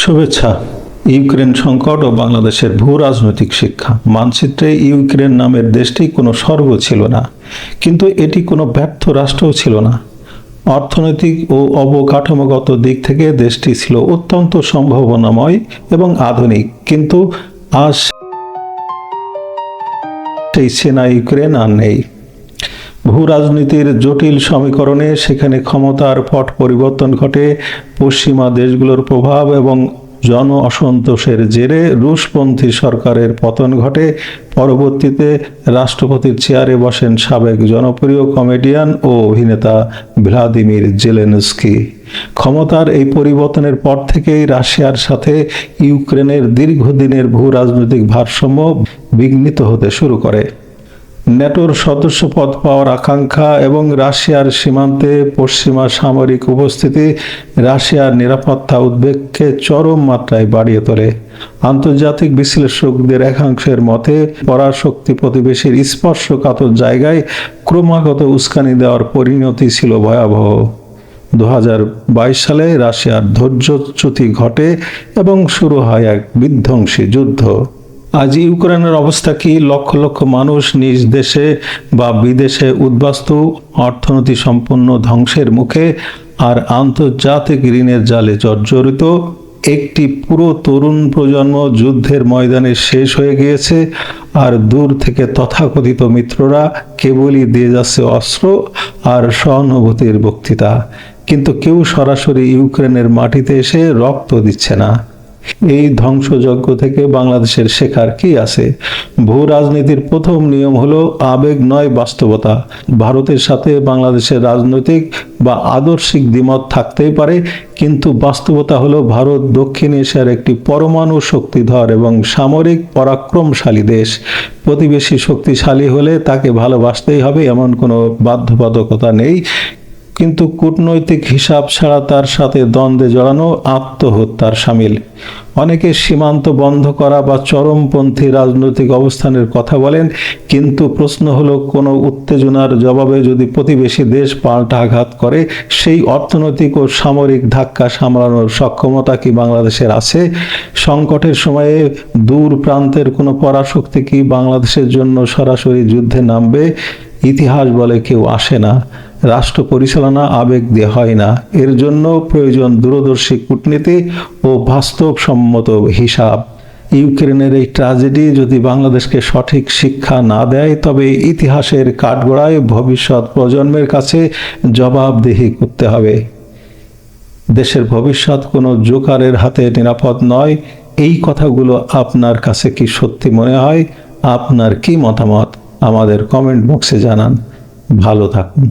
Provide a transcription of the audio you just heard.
শুভেচ্ছা। ইউক্রেন সংকট ও বাংলাদেশের ভূ রাজনৈতিক শিক্ষা। মানচিত্রে ইউক্রেন নামের দেশটি কোনো স্বর্গ ছিল না, কিন্তু এটি কোনো ব্যর্থ রাষ্ট্রও ছিল না। অর্থনৈতিক ও অবকাঠামোগত দিক থেকে দেশটি ছিল অত্যন্ত সম্ভাবনাময় এবং আধুনিক, কিন্তু আজ সেই সেনা ইউক্রেন আর নেই। ভূ রাজনীতির জটিল সমীকরণে সেখানে ক্ষমতার পট পরিবর্তন ঘটে, পশ্চিমা দেশগুলোর প্রভাব এবং জন অসন্তোষের জেরে রুশপন্থী সরকারের পতন ঘটে। পরবর্তীতে রাষ্ট্রপতির চেয়ারে বসেন সাবেক জনপ্রিয় কমেডিয়ান ও অভিনেতা ভ্লাদিমির জেলেনস্কি। ক্ষমতার এই পরিবর্তনের পর থেকেই রাশিয়ার সাথে ইউক্রেনের দীর্ঘদিনের ভূ রাজনৈতিক ভারসাম্য বিঘ্নিত হতে শুরু করে। ন্যাটোর সদস্যপদ পাওয়ার আকাঙ্ক্ষা এবং রাশিয়ার সীমান্তে পশ্চিমা সামরিক উপস্থিতি রাশিয়ার নিরাপত্তা উদ্বেগকে চরম মাত্রায় বাড়িয়ে তোলে। আন্তর্জাতিক বিশ্লেষকদের একাংশের মতে পরাশক্তি প্রতিবেশীর স্পর্শকাতর জায়গায় ক্রমাগত উস্কানি দেওয়ার পরিণতি ছিল ভয়াবহ। 2022 সালে রাশিয়ার ধৈর্যচ্যুতি ঘটে এবং শুরু হয় এক বিধ্বংসী যুদ্ধ। আজ ইউক্রেনের অবস্থা কি? লক্ষ লক্ষ মানুষ নিজ দেশে বা বিদেশে উদ্বাস্তু, অর্থনীতি সম্পূর্ণ ধ্বংসের মুখে, আর আন্তর্জাতিক ঋণের জালে জর্জরিত। একটি পুরো তরুণ প্রজন্ম যুদ্ধের ময়দানে শেষ হয়ে গিয়েছে, আর দূর থেকে তথাকথিত মিত্ররা কেবলই দিয়ে যাচ্ছে অস্ত্র আর সহানুভূতির বক্তৃতা, কিন্তু কেউ সরাসরি ইউক্রেনের মাটিতে এসে রক্ত দিচ্ছে না। এই ধ্বংসযজ্ঞ থেকে বাংলাদেশের শেখার কি আছে? ভূ রাজনীতির প্রথম নিয়ম হলো আবেগ নয়, বাস্তবতা। ভারতের সাথে বাংলাদেশের রাজনৈতিক বা আদর্শিক দ্বিমত থাকতেই পারে, কিন্তু বাস্তবতা হলো ভারত দক্ষিণ এশিয়ার একটি পরমাণু শক্তিধর এবং সামরিক পরাক্রমশালী দেশ। প্রতিবেশী শক্তিশালী হলে তাকে ভালোবাসতেই হবে এমন কোনো বাধ্যবাধকতা নেই, কিন্তু কূটনৈতিক হিসাব ছাড়া তার সাথে দ্বন্দ্বে জড়ানো আত্মহত্যার শামিল। অনেকে সীমান্ত বন্ধ করা বা চরমপন্থী রাজনৈতিক অবস্থানের কথা বলেন, কিন্তু প্রশ্ন হলো কোনো উত্তেজনার জবাবে যদি প্রতিবেশী দেশ পাল্টা আঘাত করে, সেই অর্থনৈতিক ও সামরিক ধাক্কা সামলানোর সক্ষমতা কি বাংলাদেশের আছে? সংকটের সময়ে দূর প্রান্তের কোনো পরাশক্তি কি বাংলাদেশের জন্য সরাসরি যুদ্ধে নামবে? ইতিহাস বলে কেউ আসে না, রাষ্ট্র পরিচালনা আবেগ দিয়ে হয় না। এর জন্য প্রয়োজন দূরদর্শী কূটনীতি ও বাস্তবসম্মত হিসাব। ইউক্রেনের এই ট্র্যাজেডি যদি বাংলাদেশকে সঠিক শিক্ষা না দেয়, তবে ইতিহাসের কাঠগড়ায় ভবিষ্যৎ প্রজন্মের কাছে জবাবদিহি করতে হবে। দেশের ভবিষ্যৎ কোনো জোকারের হাতে নিরাপদ নয়। এই কথাগুলো আপনার কাছে কি সত্যি মনে হয়? আপনার কি মতামত? আমাদের কমেন্ট বক্সে জানান। ভালো থাকুন।